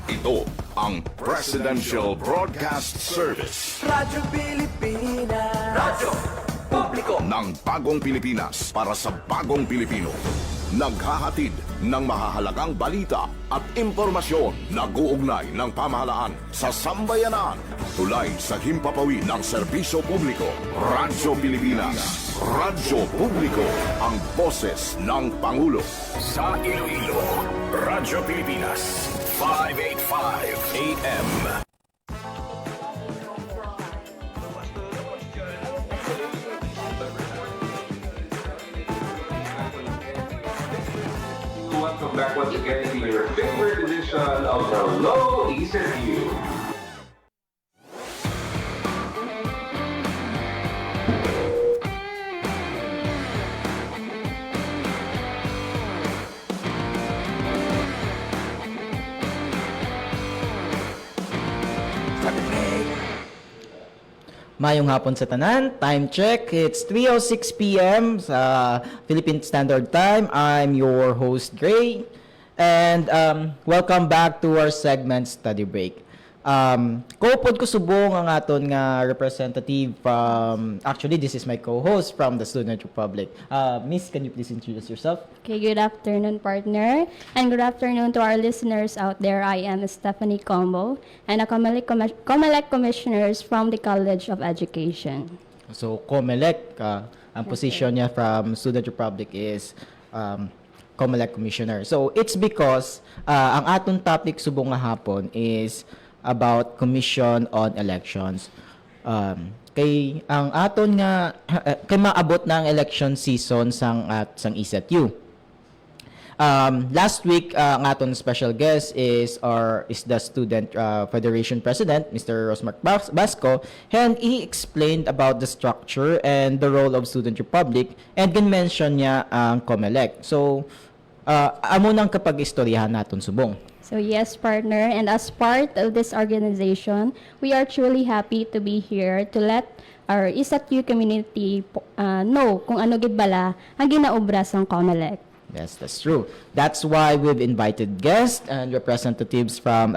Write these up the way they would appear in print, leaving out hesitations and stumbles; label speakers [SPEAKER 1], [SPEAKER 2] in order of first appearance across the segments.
[SPEAKER 1] Ito ang Presidential Broadcast Service.
[SPEAKER 2] Radyo Pilipinas. Radyo Publiko
[SPEAKER 1] Ng bagong Pilipinas para sa bagong Pilipino. Naghahatid ng mahahalagang balita at impormasyon na guugnay ng pamahalaan sa sambayanan. Tulay sa himpapawid ng serbisyo publiko. Radyo Pilipinas. Radyo Publiko. Ang boses ng Pangulo. Sa Iloilo, Radyo Pilipinas. 585 AM.
[SPEAKER 3] Welcome back once again to your favorite edition of Hello ECU.
[SPEAKER 4] Mayong hapon sa tanan. Time check. It's 3:06 p.m. sa Philippine Standard Time. I'm your host, Gray. And welcome back to our segment, Study Break. Ko-pod ko subong ang aton nga representative from, actually, this is my co-host from the Student Republic. Miss, can you please introduce yourself?
[SPEAKER 5] Okay, good afternoon, partner. And good afternoon to our listeners out there. I am Stephanie Combo, and a COMELEC commissioners from the College of Education.
[SPEAKER 4] So, COMELEC, ang position niya from Student Republic is COMELEC Commissioner. So, it's because ang aton topic subong nga hapon is about Commission on Elections. Kay ang aton nga kay maabot na ang election season sang ECETU. Last week ang aton special guest is the Student Federation President, Mr. Rosmark Basco, and he explained about the structure and the role of Student Republic, and mention niya ang COMELEC. So amo nang kapag istoryahan naton subong.
[SPEAKER 5] So yes, partner, and as part of this organization, we are truly happy to be here to let our ECETU community know kung ano gid bala ang ginaobra sang COMELEC.
[SPEAKER 4] Yes, that's true. That's why we've invited guests and representatives from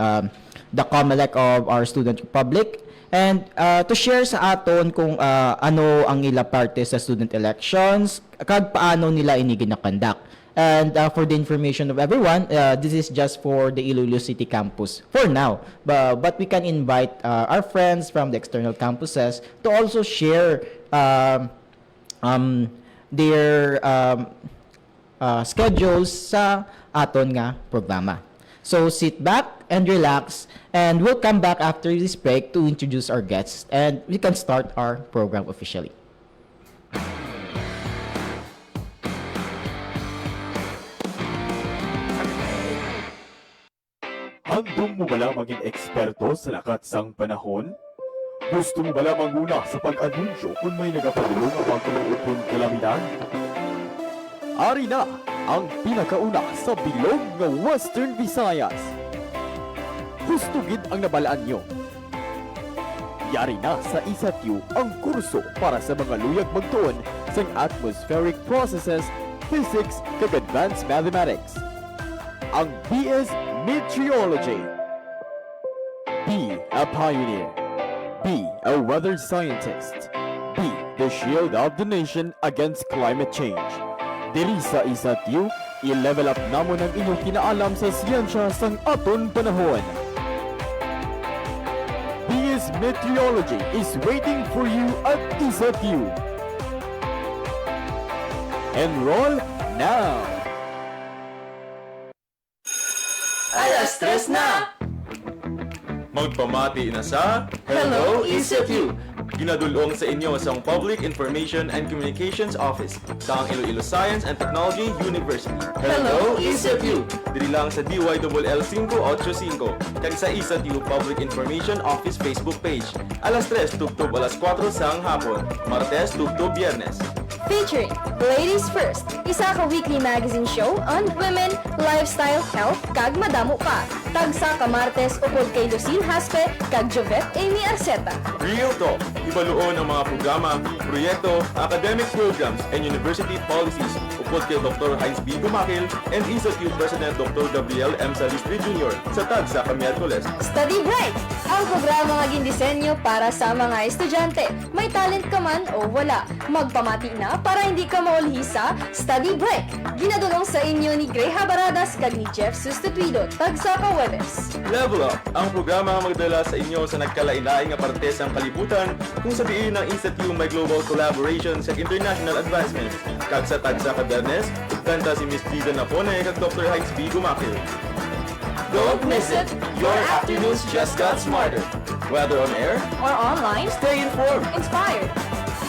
[SPEAKER 4] the COMELEC of our Student Republic, and to share sa aton kung ano ang ila parte sa student elections, kag paano nila ini ginakandak. And for the information of everyone, this is just for the Iloilo City campus for now. But we can invite our friends from the external campuses to also share their schedules sa aton nga programa. So sit back and relax, and we'll come back after this break to introduce our guests, and we can start our program officially.
[SPEAKER 6] Handong mo bala maging eksperto sa lakat sang panahon? Gusto mo bala manguna sa pag-anunsyo kung may nagapadulong ang pagkuluupon kalamidad? Ari na ang pinakauna sa bilog ng Western Visayas. Hustugid ang nabalaan nyo. Yari na sa ECETU ang kurso para sa mga luyag magtuon sa atmospheric processes, physics, kag advanced mathematics. Ang BS Meteorology. Be a pioneer. Be a weather scientist. Be the shield of the nation against climate change. Diri sa ECETU, i-level up namon ang inyong kinaalam sa siyensya sang aton panahon. BS Meteorology is waiting for you at ECETU. Enroll now!
[SPEAKER 2] Alas 3 na!
[SPEAKER 7] Magpamati na sa
[SPEAKER 2] Hello, ECETU!
[SPEAKER 7] Ginadulong sa inyo sa Public Information and Communications Office sa Iloilo Science and Technology University.
[SPEAKER 2] Hello, ECETU!
[SPEAKER 7] Diri lang sa DYLL 585 kag sa ECETU Public Information Office Facebook page. Alas 3 tugtog alas 4 sang hapon, Martes tugtog Biyernes.
[SPEAKER 8] Featuring Ladies First, isa ka weekly magazine show on women, lifestyle, health, kag madamo pa. Tagsa ka Martes upod kay Lucille Haspe kag Jovet Amy Arceta.
[SPEAKER 7] Real Talk, ibaluon ang mga programa, proyekto, academic programs, and university policies upod kay Dr. Heinz B. Gumakil and ISATU President Dr. Gabriel M. Salistri Jr. sa Tagsa ka Miyerkules.
[SPEAKER 8] Study Bright, ang programa nga gindisenyo para sa mga estudyante. May talent ka man o wala, magpamati na para hindi ka maulhi sa Study Break. Ginadulong sa inyo ni Greha Baradas kag ni Jeff Sustituido, Tagsa ka Webes.
[SPEAKER 7] Level Up, ang programa nga magdala sa inyo sa nagkalain-laing nga parte sa kalibutan kung sabihin ng ISATU may global collaboration sa international advancements. Kag sa Tagsa ka Bernes, kanta si Miss Liza Napone kag Dr. Heinz B. Gumakil.
[SPEAKER 2] Don't miss it! Your afternoons just got smarter.
[SPEAKER 7] Whether on air,
[SPEAKER 8] Or online,
[SPEAKER 7] stay informed
[SPEAKER 8] inspired.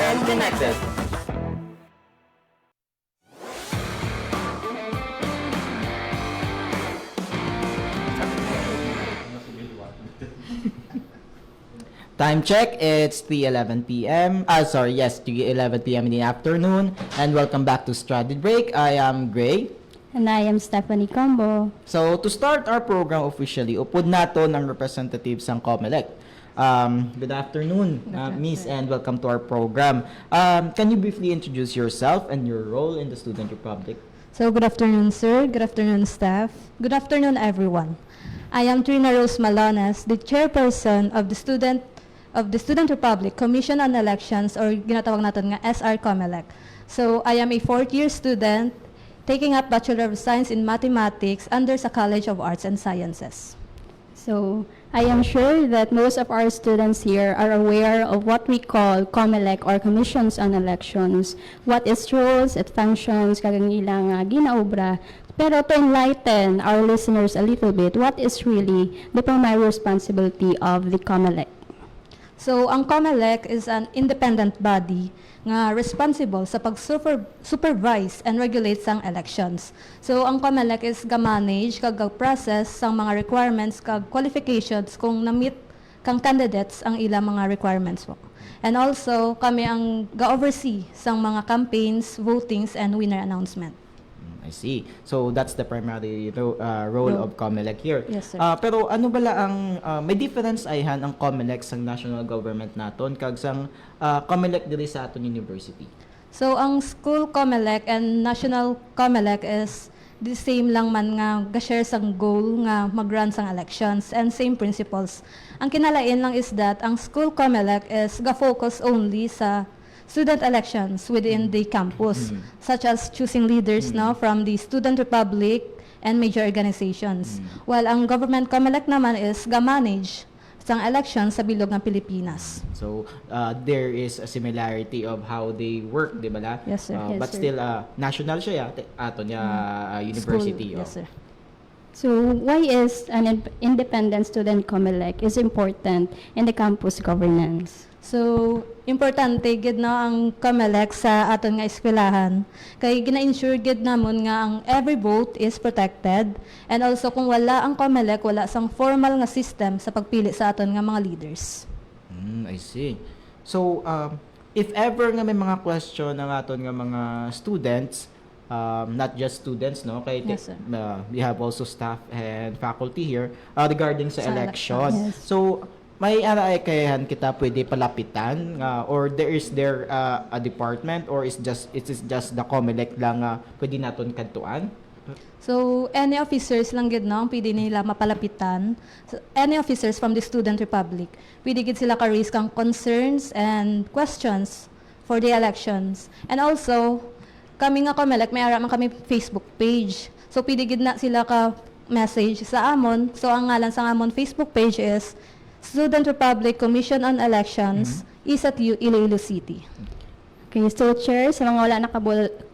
[SPEAKER 7] and connected.
[SPEAKER 4] Time check, it's 3:11 p.m. Yes, 3:11 p.m. in the afternoon. And welcome back to Study Break. I am Gray.
[SPEAKER 5] And I am Stephanie Combo.
[SPEAKER 4] So, to start our program officially, upod nato ng representatives ng COMELEC. Good afternoon, Miss, and welcome to our program. Can you briefly introduce yourself and your role in the Student Republic?
[SPEAKER 9] So, good afternoon, sir. Good afternoon, staff. Good afternoon, everyone. I am Trina Rose Malones, the chairperson of the Student Republic Commission on Elections, or ginatawag natin nga SR COMELEC. So, I am a fourth-year student taking up Bachelor of Science in Mathematics under sa College of Arts and Sciences.
[SPEAKER 5] So, I am sure that most of our students here are aware of what we call COMELEC or Commissions on Elections, what its roles, its functions, kagang ilang ginaobra. Pero to enlighten our listeners a little bit, what is really the primary responsibility of the COMELEC?
[SPEAKER 9] So, ang COMELEC is an independent body nga responsible sa pag-supervise and regulate sang elections. So, ang COMELEC is ga-manage, kag-process sang mga requirements, kag qualifications kung na-meet kang candidates ang ilang mga requirements mo. And also, kami ang ga-oversee sang mga campaigns, votings, and winner announcement.
[SPEAKER 4] I see. So that's the primary role of COMELEC here.
[SPEAKER 9] Yes, sir.
[SPEAKER 4] Pero ano bala ang may difference ayhan ang COMELEC sa national government naton kag sang COMELEC diri sa aton university?
[SPEAKER 9] So, ang school COMELEC and national COMELEC is the same lang man nga ga-share sang goal nga mag-run sang elections and same principles. Ang kinalain lang is that ang school COMELEC is ga-focus only sa student elections within the campus, such as choosing leaders from the Student Republic and major organizations. While ang government COMELEC naman is ga-manage sang elections sa bilog ng Pilipinas.
[SPEAKER 4] So there is a similarity of how they work, di ba la?
[SPEAKER 9] Yes, sir. Yes,
[SPEAKER 4] But
[SPEAKER 9] sir.
[SPEAKER 4] still national siya aton university.
[SPEAKER 9] School. Yes, sir.
[SPEAKER 5] So, why is an independent student COMELEC is important in the campus governance?
[SPEAKER 9] So, importante gid na ang COMELEC sa aton nga eskwelahan kay gina-ensure gid namon nga ang every vote is protected, and also kung wala ang COMELEC, wala sang formal nga system sa pagpili sa aton nga mga leaders.
[SPEAKER 4] I see. So if ever nga may mga question ng aton nga mga students, not just students, no? Kay
[SPEAKER 9] Yes, sir.
[SPEAKER 4] We have also staff and faculty here regarding sa
[SPEAKER 9] Sa
[SPEAKER 4] election.
[SPEAKER 5] elections.
[SPEAKER 9] Yes.
[SPEAKER 4] So may ay kayahan kita pwede palapitan or there is a department, or it is just the COMELEC lang pwede naton kadtuan?
[SPEAKER 9] So, any officers lang gid no ang pwede nila mapalapitan. So, any officers from the Student Republic, pwede gid sila ka-raise kang concerns and questions for the elections. And also, kami nga COMELEC, may ara man kami Facebook page. So, pwede gid na sila ka-message sa amon. So, ang ngalan sa amon Facebook page is Student Republic Commission on Elections, ISATU, Iloilo City.
[SPEAKER 5] Okay, so Chair, sa mga wala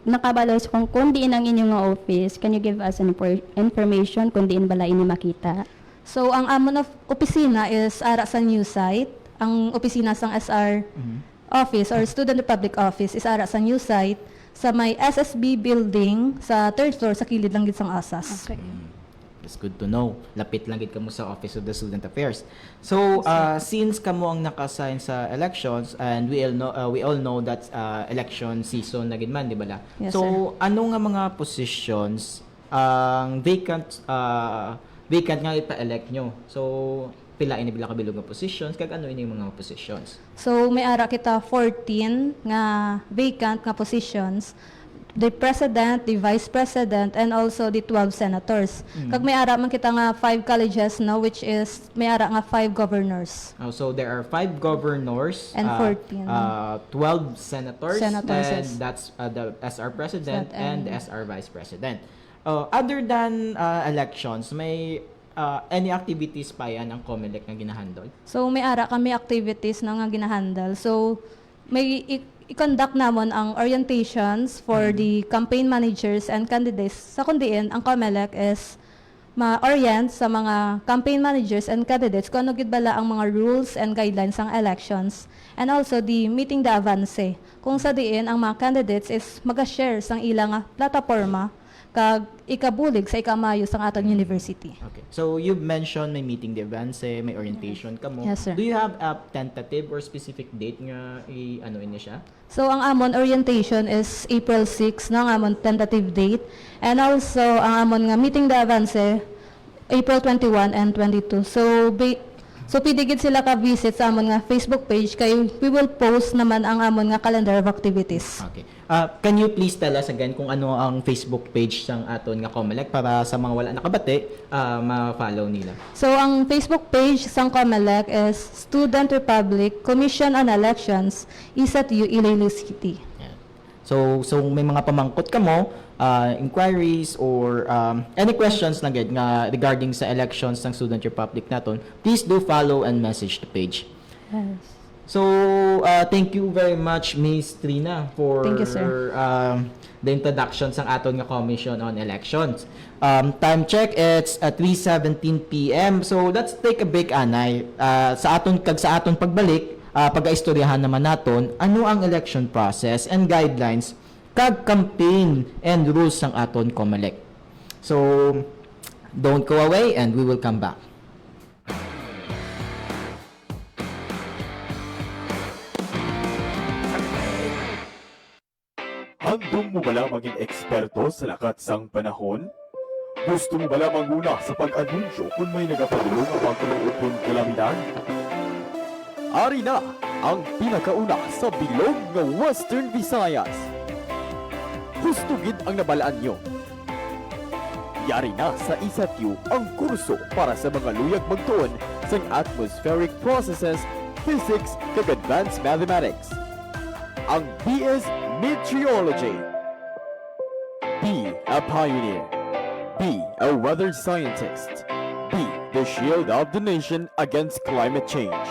[SPEAKER 5] nakabalos kung diin ang inyong nga office, can you give us an information kung diin bala ini makita?
[SPEAKER 9] So, ang amon of opisina is ara sa new site. Ang opisina sang SR office or Student Republic office is ara sa new site sa may SSB building sa third floor sa kilid lang gid sang asas.
[SPEAKER 5] Okay.
[SPEAKER 4] It's good to know. Lapit lang gid kamo sa Office of the Student Affairs. So, since kamo ang naka-assign sa elections, and we all know that election season na gid man, di ba la?
[SPEAKER 9] Yes,
[SPEAKER 4] So, ano nga mga positions ang vacant vacant nga ipa-elect nyo. So, pila ini bila kabilog nga positions, kag ano ini mga positions.
[SPEAKER 9] So may ara kita 14 nga vacant nga positions. The president, the vice president, and also the 12 senators. Kag may ara man kita nga 5 colleges no, which is may ara nga 5 governors.
[SPEAKER 4] So there are 5 governors
[SPEAKER 9] And 14.
[SPEAKER 4] 12 senators,
[SPEAKER 9] Senators,
[SPEAKER 4] and
[SPEAKER 9] yes.
[SPEAKER 4] that's the SR president and
[SPEAKER 9] And-
[SPEAKER 4] the SR vice president. Other than elections, may any activities pa yan ang COMELEC na ginahandle?
[SPEAKER 9] So may ara kami activities na nga ginahandle. So may i-conduct namon ang orientations for the campaign managers and candidates. Sa kundiin, ang COMELEC is ma-orient sa mga campaign managers and candidates kung ano gid bala ang mga rules and guidelines ng elections. And also the meeting the avance. Kung sa diin ang mga candidates is mag-share sang ilang plataforma kag ikabulig sa ikamayo sang atong university.
[SPEAKER 4] Okay. So you've mentioned may meeting the advance, may orientation ka mo.
[SPEAKER 9] Yes, sir.
[SPEAKER 4] Do you have a tentative or specific date nga ano ini siya?
[SPEAKER 9] So ang amon orientation is April 6 no, ang amon tentative date, and also ang amon nga meeting the avance April 21 and 22. So pwede gid sila ka visit sa amon nga Facebook page kay we will post naman ang amon nga calendar of activities.
[SPEAKER 4] Okay. Can you please tell us again kung ano ang Facebook page sang aton nga COMELEC para sa mga wala nakabati, ma-follow nila?
[SPEAKER 9] So ang Facebook page sang COMELEC is Student Republic Commission on Elections, ISAT-U Iloilo City.
[SPEAKER 4] Yan. So may mga pamangkot ka mo, inquiries or any questions lang gid nga regarding sa elections ng Student Republic naton, please do follow and message the page.
[SPEAKER 9] Yes.
[SPEAKER 4] So, thank you very much, Miss Trina, for
[SPEAKER 9] Thank you, sir.
[SPEAKER 4] The introduction sang aton nga Commission on Elections. Time check, it's at 3:17 p.m. So, let's take a break, Anay. Sa aton pagbalik, pag-aistoryahan naman naton ano ang election process and guidelines kag campaign and rules sang aton COMELEC. So, don't go away and we will come back.
[SPEAKER 6] Handong mo bala maging eksperto sa lakat sang panahon? Gusto mo bala manguna sa pag-anunsyo kung may nagapadulong ang pagkuluupon kalamidad? Ari na ang pinakauna sa bilog ng Western Visayas. Gusto gid ang nabalaan nyo. Yari na sa ISAT-U ang kurso para sa mga luyag magtuon sa atmospheric processes, physics, kag advanced mathematics. Ang BS Meteorology. Be a pioneer. Be a weather scientist. Be the shield of the nation against climate change.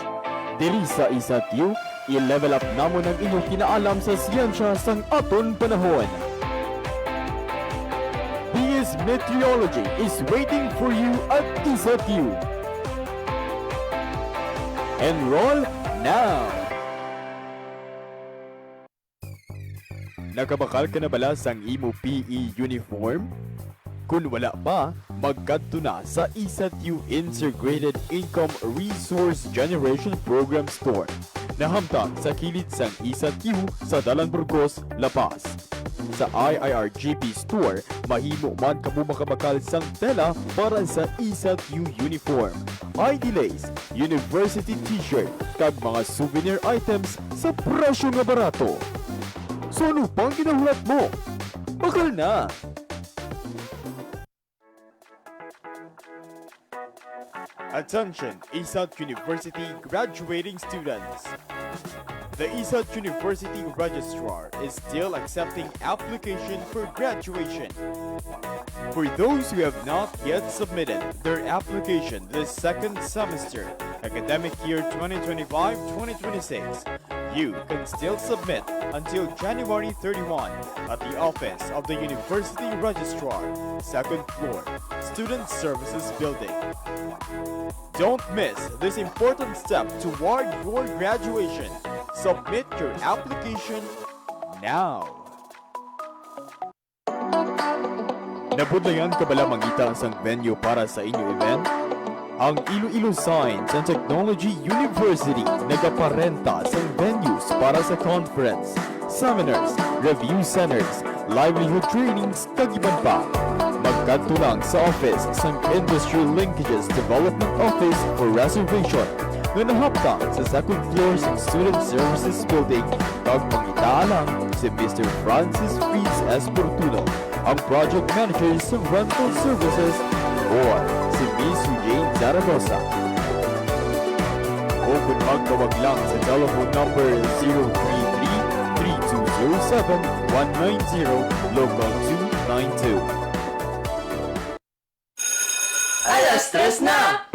[SPEAKER 6] Diri sa ISAT-U, i-level up namon ang inyong kinaalam sa siyensya sang aton panahon. BS Meteorology is waiting for you at ISAT-U. Enroll now! Nakabakal ka na bala sang imo PE uniform? Kung wala pa, magkadto na sa ISAT-U Integrated Income Resource Generation Program Store. Nahamtang sa kilid sang ISAT-U sa Dalan Burgos, La Paz. Sa IIRGP Store, mahimo man kamo makabakal sang tela para sa ISAT-U uniform, ID lace, university t-shirt, kag mga souvenir items sa presyo nga barato. So ano pang ginahulat mo? Bakal na! Attention, ISAT University graduating students. The ISAT University Registrar is still accepting application for graduation. For those who have not yet submitted their application this second semester, academic year 2025-2026, you can still submit until January 31 at the office of the University Registrar, second floor, Student Services Building. Don't miss this important step toward your graduation. Submit your application now. Nabudlayan ka bala mangita ang venue para sa inyong event? Ang Iloilo Science and Technology University nagaparenta sa venues para sa conference, seminars, review centers, livelihood trainings, kag iban pa. magkatulang sa office sa Industry Linkages Development Office for Reservation na nahaptang sa second floor sa Student Services Building. Kag mangitaalang si Mr. Francis Fritz S. Portuno, ang Project Manager sa Rental Services, or si Ms. Jane Zaragoza. O kung magtawag lang sa telephone number 033-3207-190, local 292.
[SPEAKER 2] Alas 3 na!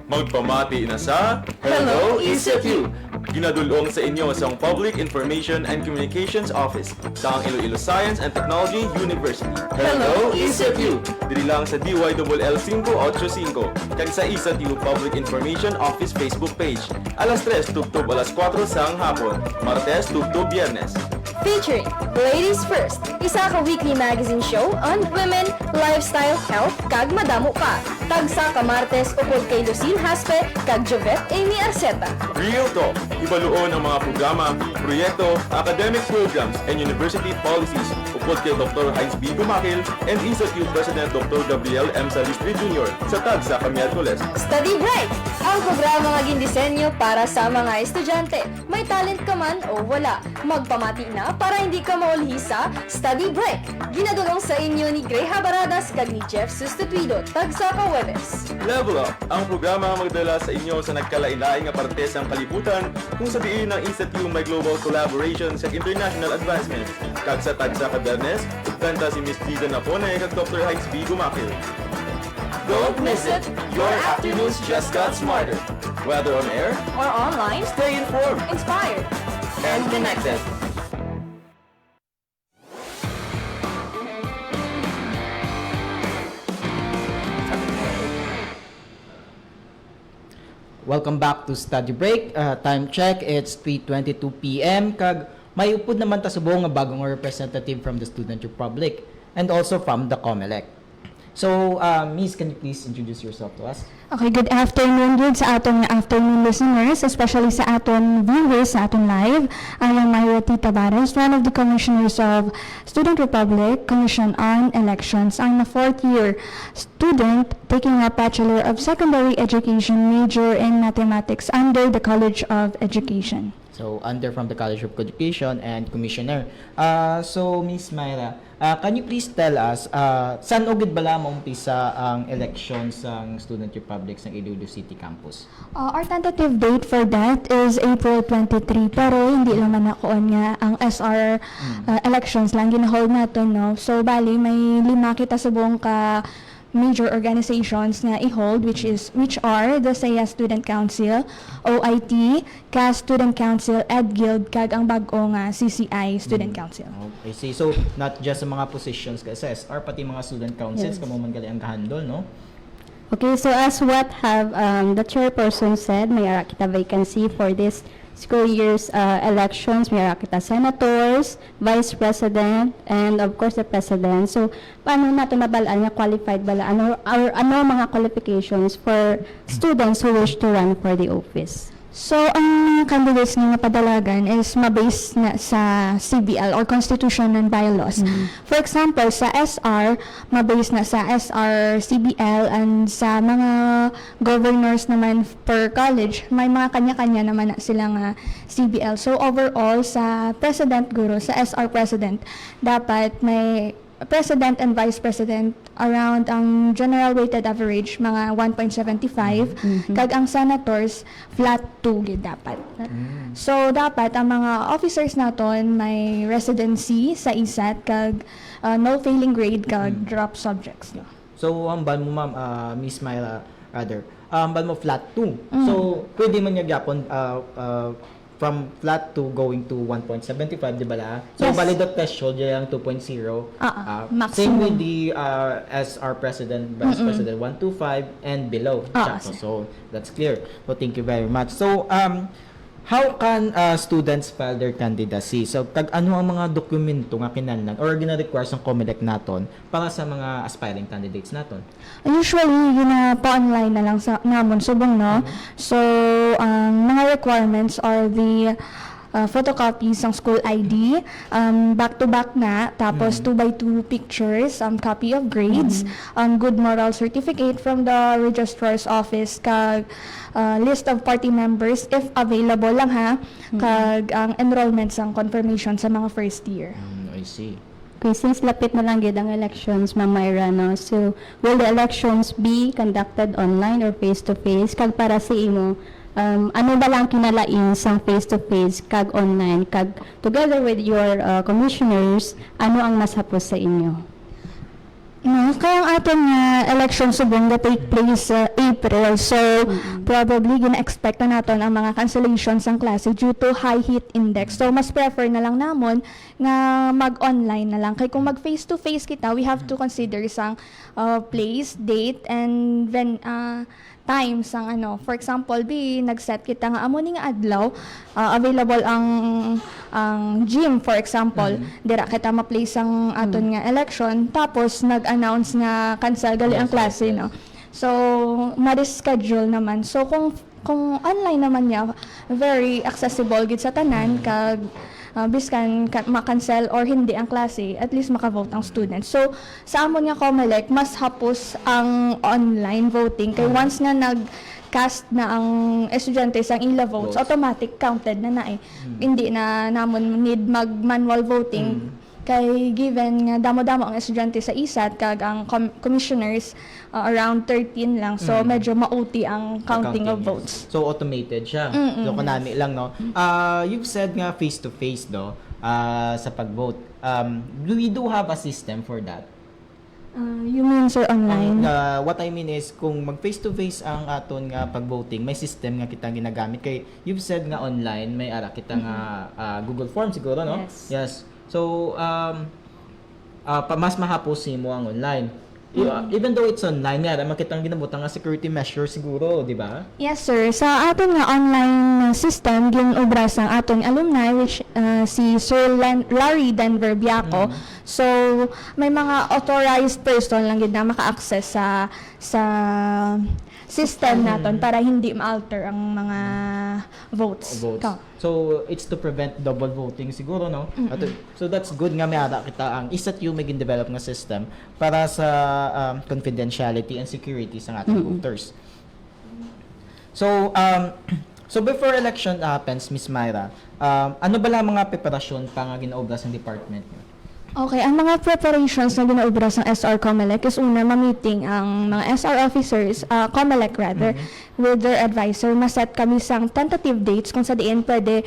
[SPEAKER 7] Magpamati na sa
[SPEAKER 2] Hello, ECFU!
[SPEAKER 7] ginadulong sa inyo sa Public Information and Communications Office sa Iloilo Science and Technology University.
[SPEAKER 2] Hello, ECFU!
[SPEAKER 7] Dili lang sa DYLL 585 kag sa ECFU Public Information Office Facebook page. Alas 3 tubtob alas 4 sang hapon, Martes tubtob Biyernes.
[SPEAKER 8] Featuring Ladies First, isa ka weekly magazine show on women, lifestyle, health, kag madamo pa. Tagsa ka Martes upod kay Lucille Haspe, kag Jovette Amy Arceta.
[SPEAKER 7] Real Talk, ibaluon ang mga programa, proyekto, academic programs, and university policies upod kay Dr. Heinz B. Gumakil and ECFU President Dr. Gabriel M. Salistri Jr. sa Tagsa ka Miyerkules.
[SPEAKER 8] Study Break, ang programa nga gindisenyo para sa mga estudyante. May talent ka man o wala, magpamati na para hindi ka maulhi sa Study Break. Ginadulong sa inyo ni Gray Habaradas kag ni Jeff Sustituido, Tagsa ka Webes.
[SPEAKER 7] Level Up, ang programa nga magdala sa inyo sa nagkalain-laing nga parte sa kalibutan kung sabihin ng ECFU may global collaboration sa international advancement. Kag sa Tagsa ka Bernes, kanta si Miss Dida Napone kag Dr. Heinz B. Gumakil.
[SPEAKER 2] Don't miss it! Your afternoons just got smarter.
[SPEAKER 7] Whether on air,
[SPEAKER 8] Or online,
[SPEAKER 2] Stay informed
[SPEAKER 8] inspired.
[SPEAKER 2] and connected.
[SPEAKER 4] Welcome back to Study Break. Time check, it's 3:22 p.m. Kag may upod naman ta sa buong nga bagong representative from the Student Republic and also from the COMELEC. So, Miss, can you please introduce yourself to us?
[SPEAKER 10] Okay, good afternoon yun sa aton afternoon listeners, especially sa aton viewers sa aton live. I am Myra T. Tabares, one of the commissioners of Student Republic Commission on Elections. I'm a fourth-year student taking a Bachelor of Secondary Education major in Mathematics under the College of Education.
[SPEAKER 4] So, under from the College of Education and Commissioner. So, Miss Myra, can you please tell us, saan ugid bala maumpisa ang elections ng Student Republic sa Iloilo City Campus?
[SPEAKER 10] Our tentative date for that is April 23, pero hindi naman nakuon nga ang SR elections lang ginahold natin, no? So, bali, may 5 kita sa buong ka major organizations nga i-hold which are the SEA Student Council, OIT, CAS Student Council, EdGuild, kag ang bag-o nga CCI Student Council.
[SPEAKER 4] Okay, see. So, not just sa mga positions ka sa SR, pati mga student councils,
[SPEAKER 5] Yes.
[SPEAKER 4] kamo man gali ang kahandol, no?
[SPEAKER 5] Okay, so as what have the chairperson said, may ara kita vacancy for this school year's elections. May ara kita senators, vice president, and of course the president. So, paano natin mabalaan nga qualified bala? Ano mga qualifications for students who wish to run for the office?
[SPEAKER 10] So, ang mga candidates nga padalagan is mabase na sa CBL or Constitution and Bylaws. For example, sa SR, mabase na sa SR, CBL, and sa mga governors naman per college, may mga kanya-kanya naman na sila nga CBL. So, overall, sa President Guru, sa SR President, dapat may President and Vice President around ang general weighted average mga 1.75 kag ang senators flat 2 gid dapat. So dapat ang mga officers naton may residency sa ISAT kag no failing grade kag drop subjects.
[SPEAKER 4] So, hambal mo, ma'am, Miss Myra, rather, hambal mo flat 2. So, pwede man niya gyapon from flat to going to 1.75, di ba la? So,
[SPEAKER 10] Yes.
[SPEAKER 4] valid the threshold yung 2.0. Same
[SPEAKER 10] maximum.
[SPEAKER 4] with the SR President, Vice President, 125 and below. Chaco. So, that's clear. So, thank you very much. So, how can students file their candidacy? So, kag ano ang mga dokumento nga kinahanglan or gina-require sa COMELEC naton para sa mga aspiring candidates naton?
[SPEAKER 10] Usually, pa-online na lang sa namon subong, no? So, ang mga requirements are the photocopies ng school ID, back-to-back na, tapos 2x2 pictures, copy of grades, good moral certificate from the registrar's office, kag list of party members if available lang ha, kag ang enrollments ang confirmation sa mga first year.
[SPEAKER 4] I see.
[SPEAKER 5] Okay, since lapit na lang gid ang elections, Ma'am Myra, no? So, will the elections be conducted online or face-to-face? Kag para sa imo, ano ba lang kinalain sa face-to-face kag online? Kag together with your commissioners, ano ang mas hapos sa inyo?
[SPEAKER 10] No, kaya ang aton nga election subong ga take place sa April. So, probably gina-expect na naton ang mga cancellations ng klase due to high heat index. So, mas prefer na lang namon nga mag-online na lang. Kaya kung mag-face-to-face kita, we have to consider isang place, date, and then time sang ano. For example, nag-set kita nga amo ni nga adlaw, available ang gym for example. Dira kita ma-place ang aton nga election, tapos nag-announce nga cancel gali ang klase, no. So, ma-reschedule naman. So, kung online naman niya, very accessible gid sa tanan, kag biskan ma-cancel or hindi ang klase, at least maka-vote ang student. So, sa amon nga COMELEC, mas hapos ang online voting. Kay once nga nag-cast na ang estudyante sa ila votes, automatic counted na na eh. Hindi na namon need mag-manual voting. Kay given nga damo-damo ang estudyante sa ISAT, kag ang commissioners around 13 lang. So, medyo mauti ang counting of votes.
[SPEAKER 4] So, automated siya. So, kanami lang, no? You've said nga face-to-face, do, sa pag-vote. We do have a system for that.
[SPEAKER 10] You mean, sir, online?
[SPEAKER 4] What I mean is, kung mag-face-to-face ang aton nga pag-voting, may system nga kita ginagamit. Kay, you've said nga online, may ara kita nga Google Form siguro, no? Yes. So, mas mahapos mo ang online. Even though it's online, makitang ginabot ang security measure siguro, di ba?
[SPEAKER 10] Yes, sir. Sa aton nga online system, ginobras ang aton alumni, which si Sir Larry Denver Biaco. So, may mga authorized person lang gid na maka-access sa system naton para hindi ma-alter ang mga votes.
[SPEAKER 4] So, it's to prevent double voting siguro, no? So, that's good nga may ara kita ang ISAT-U may develop nga system para sa confidentiality and security sa ating voters. So, so before election happens, Miss Myra, ano ba lang mga preparasyon pa nga ginaobras ng department niyo?
[SPEAKER 10] Okay, ang mga preparations na ginaobras ng SR COMELEC is una, ma-meeting ang mga SR officers, COMELEC rather, with their advisor. Ma-set kami sang tentative dates kung sa diin pwede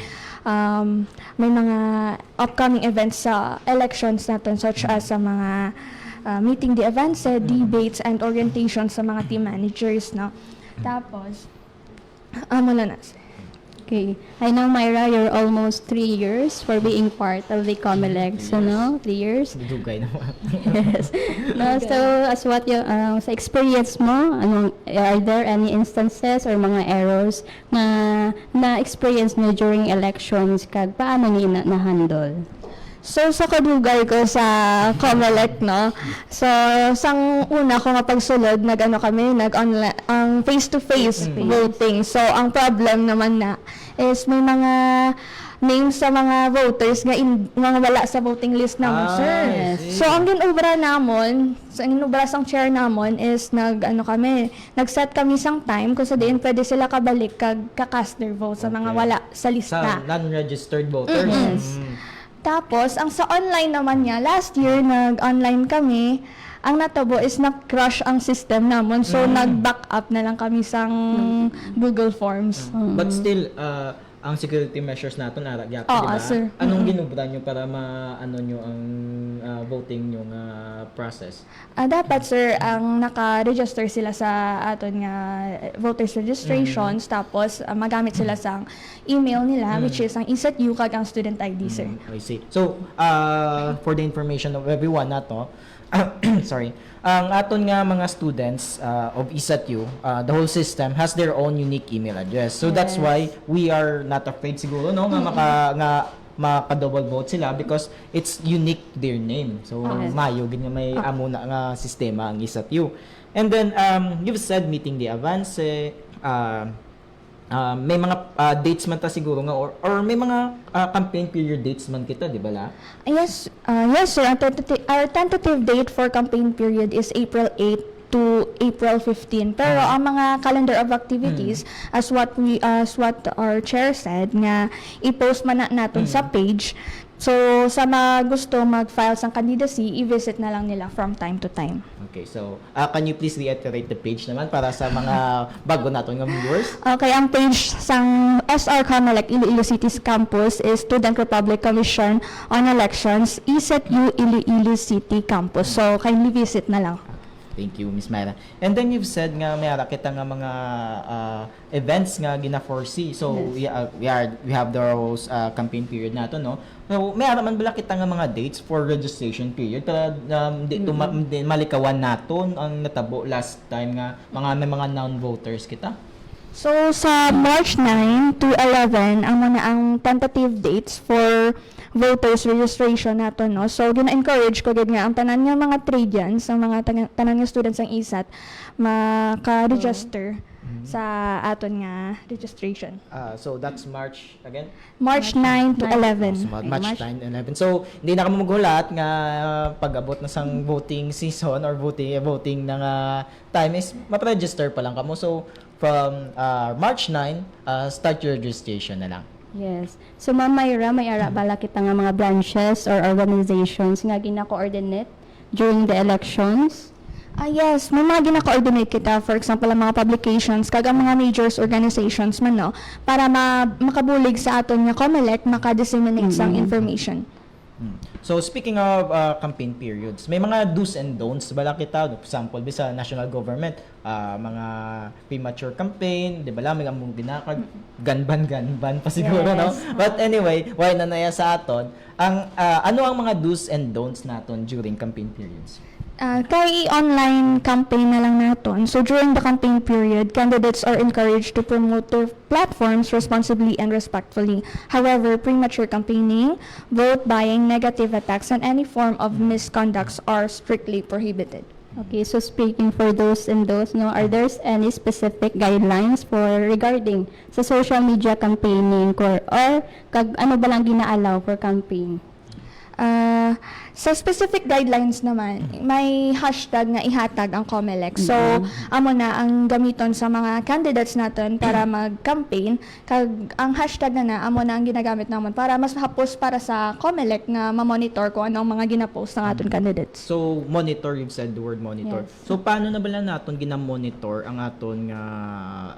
[SPEAKER 10] may mga upcoming events sa elections natin, such as sa mga meeting the events, debates, and orientation sa mga team managers, no? Tapos, mula na.
[SPEAKER 5] Okay. I know, Myra, you're almost 3 years for being part of the COMELEC. So, no? 3 years?
[SPEAKER 4] Dugay naman.
[SPEAKER 5] Yes. No, so, as what you, sa experience mo, are there any instances or mga errors na experience mo during elections, kag paano niyo na-handle?
[SPEAKER 10] So, sa kadugay ko sa COMELEC, no? So, sang una ko nga pagsulod, nag-online, ang face-to-face voting. So, ang problem naman na is may mga names sa mga voters nga wala sa voting list namon, sir. So, ang ginubra namon, ang ginubra sang chair namon is nag-set kami sang time kung sa diin pwede sila kabalik kag ka-cast their vote sa mga wala sa lista.
[SPEAKER 4] Sa non-registered voters.
[SPEAKER 10] Tapos, ang sa online naman niya, last year, nag-online kami, ang natabo is na-crush ang system namon. So, nag-back up na lang kami sa Google Forms.
[SPEAKER 4] But still, ang security measures natin, di ba?
[SPEAKER 10] Sir.
[SPEAKER 4] Anong ginubra nyo para maano nyo ang voting nyo nga process?
[SPEAKER 10] Dapat, sir, ang naka-register sila sa aton nga voters registrations, tapos magamit sila sa email nila, which is ang ISAT-U kag ang student ID, sir.
[SPEAKER 4] I see. So, for the information of everyone nato, sorry, ang aton nga mga students of ISAT-U, the whole system has their own unique email address. So that's why we are not afraid siguro, no, nga maka-double vote sila because it's unique their name. So mayo gid nga may amo na nga sistema ang ISAT-U. And then you've said meeting the avance, may mga dates man ta siguro nga or may mga campaign period dates man kita, di ba la?
[SPEAKER 10] Yes, yes, sir. Our tentative date for campaign period is April 8 to April 15. Pero ang mga calendar of activities, as what our chair said, nga i-post man natin sa page. So, sa mga gusto mag-file sa candidacy, i-visit na lang nila from time to time.
[SPEAKER 4] Okay, so can you please reiterate the page naman para sa mga bago natin ng viewers?
[SPEAKER 10] Okay, ang page sang SR Comelec Iloilo City's campus is Student Republic Commission on Elections, ESETU Iloilo City Campus. So, kindly visit na lang.
[SPEAKER 4] Thank you, Miss Myra. And then you've said nga mayara kita nga mga events nga gina-foresee. So we have those campaign period nato, no. So mayara man bala kita nga mga dates for registration period para di malikawan naton ang natabo last time nga may mga non-voters kita.
[SPEAKER 10] So, sa March 9 to 11, ang tentative dates for voters registration nato, no? So, gina-encourage ko gid nga ang tanan nga mga Tradians, ang mga tanan nga students ang ISAT, maka-register sa aton nga registration.
[SPEAKER 4] So that's March again?
[SPEAKER 10] March 9 to 11.
[SPEAKER 4] So, March 9 and 11. So, hindi na kamo maghulat nga pag-abot na sang voting season or voting na time is ma-register pa lang kamo. So, from March 9, start your registration na lang.
[SPEAKER 5] Yes. So, Ma'am Myra, may ara bala kita nga mga branches or organizations nga gina-coordinate during the elections?
[SPEAKER 10] Yes, may mga gina-coordinate kita. For example, ang mga publications, kag ang mga major organizations man, no, para makabulig sa aton nga COMELEC, maka-disseminate sang information.
[SPEAKER 4] So, speaking of campaign periods, may mga do's and don'ts bala kita. For example, bisa national government, mga premature campaign, di ba lang, may among binakag, ganban pa siguro,
[SPEAKER 5] Yes.
[SPEAKER 4] no? But anyway, why na naya sa aton, ano ang mga do's and don'ts naton during campaign periods?
[SPEAKER 10] Kay online campaign na lang naton. So during the campaign period, candidates are encouraged to promote their platforms responsibly and respectfully. However, premature campaigning, vote buying, negative attacks, and any form of misconducts are strictly prohibited.
[SPEAKER 5] Okay, so speaking for those and those, no, are there any specific guidelines for regarding sa social media campaigning or ano ba lang gina-allow for campaign?
[SPEAKER 10] Sa specific guidelines naman, may hashtag nga ihatag ang COMELEC. So, amo na ang gamiton sa mga candidates natin para mag-campaign. Kag ang hashtag na amo na ang ginagamit naman para mas hapos para sa COMELEC na ma-monitor kung ano ang mga ginapost ng aton candidates.
[SPEAKER 4] So, monitor, you've said the word monitor.
[SPEAKER 5] Yes.
[SPEAKER 4] So, paano na bala naton ginamonitor ang aton nga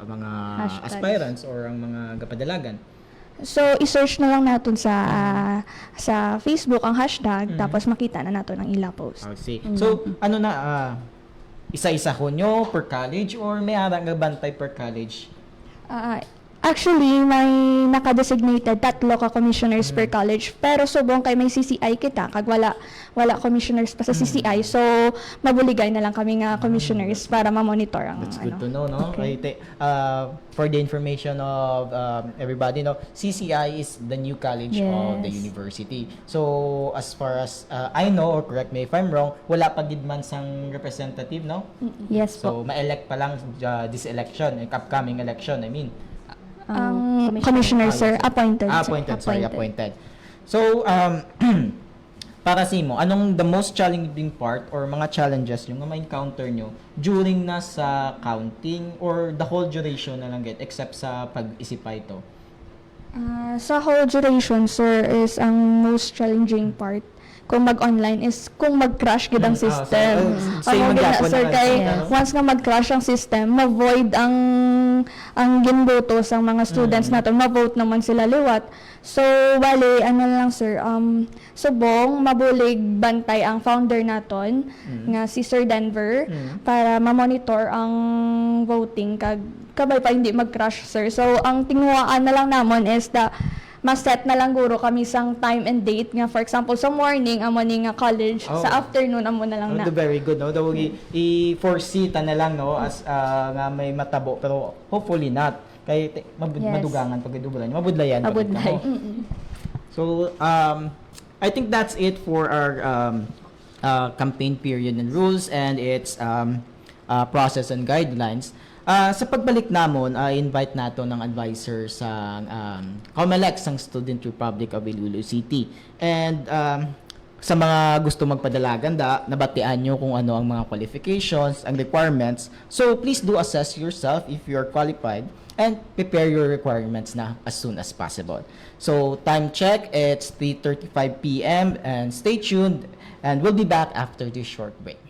[SPEAKER 4] mga
[SPEAKER 5] Hashtags.
[SPEAKER 4] aspirants or ang mga gapadalagan?
[SPEAKER 10] So, i-search na lang natin sa Facebook ang hashtag, tapos makita na natin ang ila post.
[SPEAKER 4] I see. So, ano na, isa-isa ho nyo per college or may arang bantay per college?
[SPEAKER 10] Actually, may naka-designated 3 ka commissioners per college, pero subong kay may CCI kita, kag wala commissioners pa sa CCI, so mabuligay na lang kami nga commissioners para ma-monitor ang
[SPEAKER 4] That's good to know, no? Okay. For the information of everybody, no, CCI is the new college of the
[SPEAKER 5] Yes.
[SPEAKER 4] university. So, as far as I know, or correct me if I'm wrong, wala pa gid man sang representative, no?
[SPEAKER 5] Yes po.
[SPEAKER 4] So, ma-elect pa lang this election, upcoming election, I mean.
[SPEAKER 10] Ang commissioner, sir, appointed.
[SPEAKER 4] Appointed. So, para sa mo, anong the most challenging part or mga challenges yung ma-encounter nyo during na sa counting or the whole duration na lang except sa pag-isip pa ito?
[SPEAKER 10] Sa whole duration, sir, is ang most challenging part kung mag-online is kung mag-crash gid ang system.
[SPEAKER 4] same
[SPEAKER 10] Ano gina,
[SPEAKER 4] magyapon
[SPEAKER 10] sir,
[SPEAKER 4] na
[SPEAKER 10] kay
[SPEAKER 5] Yes.
[SPEAKER 10] once nga mag-crash ang system, ma-void ang ginboto sa mga students natin, ma-vote naman sila liwat. So, bali, ano lang, sir, subong, mabulig bantay ang founder naton, nga si Sir Denver, para ma-monitor ang voting, kabay pa hindi mag-crash, sir. So, ang tinguhaan na lang namon is mas-set na lang guro kami sang time and date nga, for example sa morning amo ni nga college, sa afternoon amo na lang na.
[SPEAKER 4] Very good, no? Daw i-foresee ta na lang, no, as nga may matabo, pero hopefully not. Kay madugangan pag idubulan. Mabudlayan.
[SPEAKER 5] Mabudlay.
[SPEAKER 4] So, I think that's it for our campaign period and rules and its process and guidelines. Sa pagbalik namon, invite nato ng advisor sa COMELEC sang Student Republic of Iloilo City. And sa mga gusto magpadalagan nabatian nyo kung ano ang mga qualifications, ang requirements. So please do assess yourself if you're qualified and prepare your requirements na as soon as possible. So time check, it's 3:35 p.m. and stay tuned and we'll be back after this short break.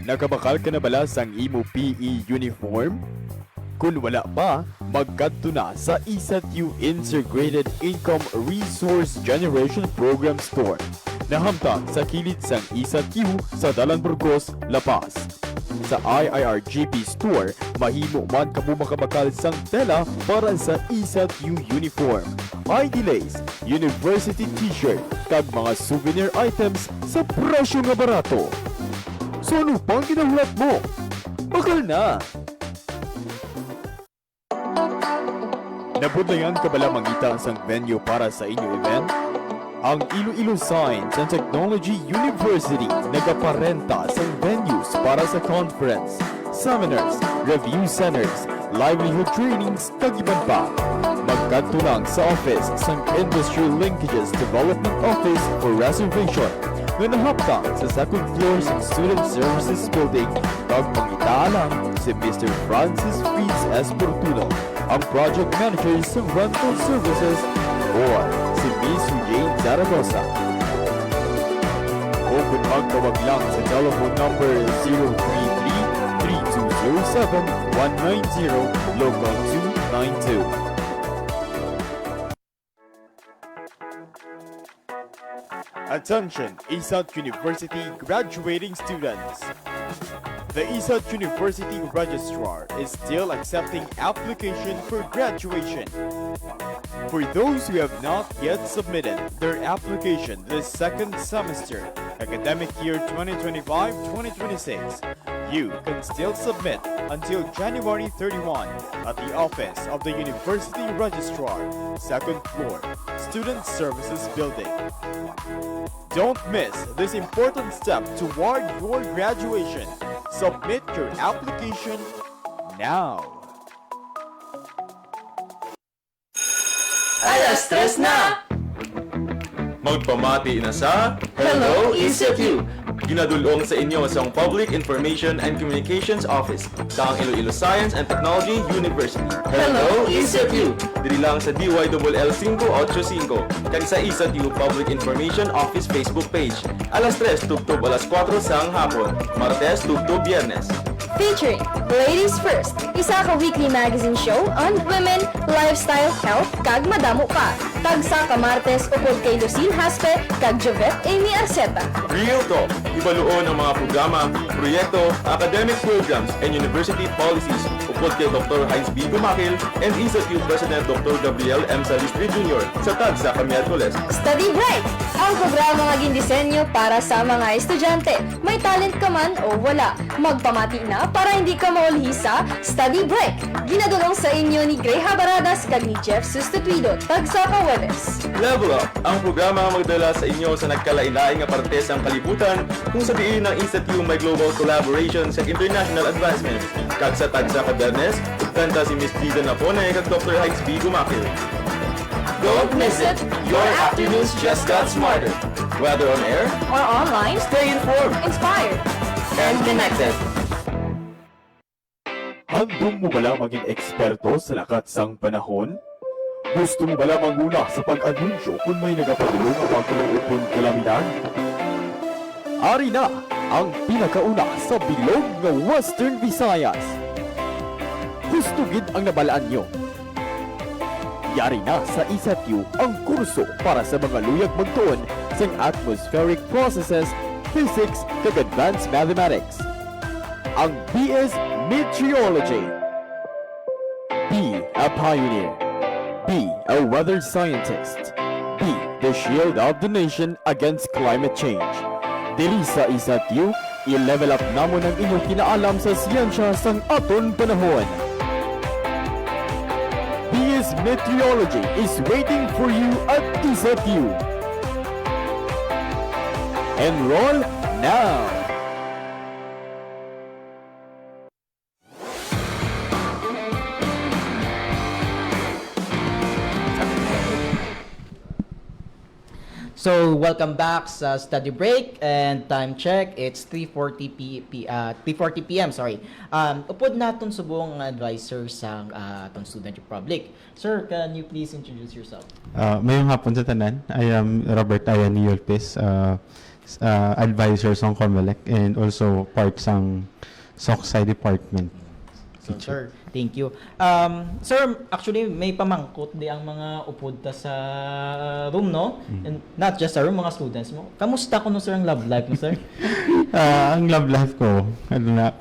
[SPEAKER 6] Nakabakal ka na bala sang imo PE uniform? Kung wala pa, magkadto na sa ISATU Integrated Income Resource Generation Program Store. Nahamtang sa kilid sang ISATU sa Dalan Burgos, La Paz. Sa IIRGP Store, mahimo man kamo makabakal sang tela para sa ISATU uniform, ID lace, university t-shirt, kag mga souvenir items sa presyo nga barato. So ano pang ginahulat mo? Bakal na! Nabudlayan ka bala mangita sang venue para sa inyo event? Ang Iloilo Science and Technology University nagaparenta sang venues para sa conference, seminars, review centers, livelihood trainings, kag iban pa. Magkadto lang sa office sang Industry Linkages Development Office for reservation nga nahaptang sa second floor sa Student Services Building kag pangitaalang si Mr. Francis Fritz S. Portuno, ang project manager sa rental services, or si Miss Jane Zaragoza. O kung magtawag lang sa telephone number 033-3207-190 local 292. Attention, ISAT University graduating students. The ISAT University Registrar is still accepting application for graduation. For those who have not yet submitted their application this second semester, academic year 2025-2026, you can still submit until January 31 at the office of the University Registrar, second floor, Student Services Building. Don't miss this important step toward your graduation. Submit your application now.
[SPEAKER 2] Alas 3 na!
[SPEAKER 7] Magpamati na sa
[SPEAKER 2] Hello, ISATU!
[SPEAKER 7] ginadulong sa inyo sa Public Information and Communications Office sa Iloilo Science and Technology University.
[SPEAKER 2] Hello, ISATU!
[SPEAKER 7] Dili lang sa DYLL 585 kag sa ISATU Public Information Office Facebook page. Alas 3 tugtog alas 4 sang hapon, Martes tugtog Biyernes.
[SPEAKER 8] Featuring Ladies First, isa ka weekly magazine show on women, lifestyle, health, kag madamo pa. Tagsa ka Martes ukol kay Lucille Haspe, kag Jovette Amy Arceta.
[SPEAKER 7] Real Talk, ibaluon ang mga programa, proyekto, academic programs, and university policies upod kay Dr. Heinz B. Gumakil and ISATU President Dr. Gabriel M. Salistri Jr. sa Tagsa ka Miyerkules.
[SPEAKER 8] Study Bright, ang programa nga gindisenyo para sa mga estudyante. May talent ka man o wala, magpamati na para hindi ka maulhi sa Study Break. Ginadulong sa inyo ni Gray Habaradas kag ni Jeff Sustituido, Tagsa ka Webes.
[SPEAKER 7] Level Up, ang programa nga magdala sa inyo sa nagkalain-laing nga parte sa kalibutan kung sabihin ng ISATU may global collaboration sa international advancement. Kag sa Tagsa ka Bernes, kanta si Miss Dida Napone kag Dr. Heinz B. Gumakil.
[SPEAKER 2] Don't miss it! Your afternoons just got smarter.
[SPEAKER 7] Whether on air,
[SPEAKER 8] Or online,
[SPEAKER 2] Stay informed
[SPEAKER 8] inspired.
[SPEAKER 2] and connected.
[SPEAKER 6] Handong mo bala maging eksperto sa lakat sang panahon? Gusto mo bala manguna sa pag-anunsyo kung may nagapadulong ang pagkuluupon kalamidad? Ari na ang pinakauna sa bilog ng Western Visayas. Gusto gid ang nabalaan nyo. Yari na sa ISATU ang kurso para sa mga luyag magtuon sa atmospheric processes, physics, kag advanced mathematics. Ang BS Meteorology. Be a pioneer. Be a weather scientist. Be the shield of the nation against climate change. Dili sa ISATU, i-level up namon ang inyong kinaalam sa siyensya sang aton panahon. BS because meteorology is waiting for you at ISATU. Enroll now!
[SPEAKER 4] So, welcome back sa study break and time check. It's 3:40 p.m. Sorry. Upod naton subong ang advisor sa atong Student Republic. Sir, can you please introduce yourself?
[SPEAKER 11] Mayong hapon sa tanan. I am Robert Ayani Yulpes, advisor sa COMELEC and also part sang SOCSI department.
[SPEAKER 4] So, sir, thank you. Sir, actually, may pamangkot di ang mga upod ta sa room, no? And not just sa room, mga students mo. Kamusta ko no, sir, ang love life mo, sir?
[SPEAKER 11] Ang love life ko,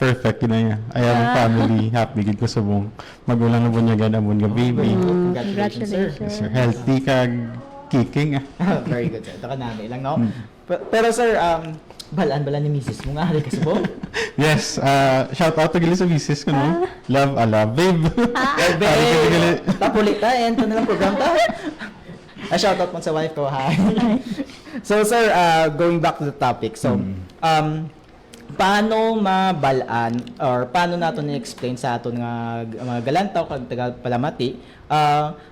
[SPEAKER 11] perfect na niya. I have a family, happy gid ko sa buong magulang na bunyagan amon nga baby.
[SPEAKER 4] Congratulations, sir.
[SPEAKER 11] Yes, sir. Healthy kag kicking.
[SPEAKER 4] Very good, sir. Ito ka namin lang, no? Pero, sir, balaan ni misis mo nga, halika sa buong.
[SPEAKER 11] Yes, shout out to gali sa misis ko, no? Love, babe.
[SPEAKER 4] Babe, tapulit ta, and ito na lang program ta. Shout out mo sa wife ko, hi. So, sir, going back to the topic. So, paano mabalaan or paano nato ni-explain sa aton nga mga galantaw kag taga Palamati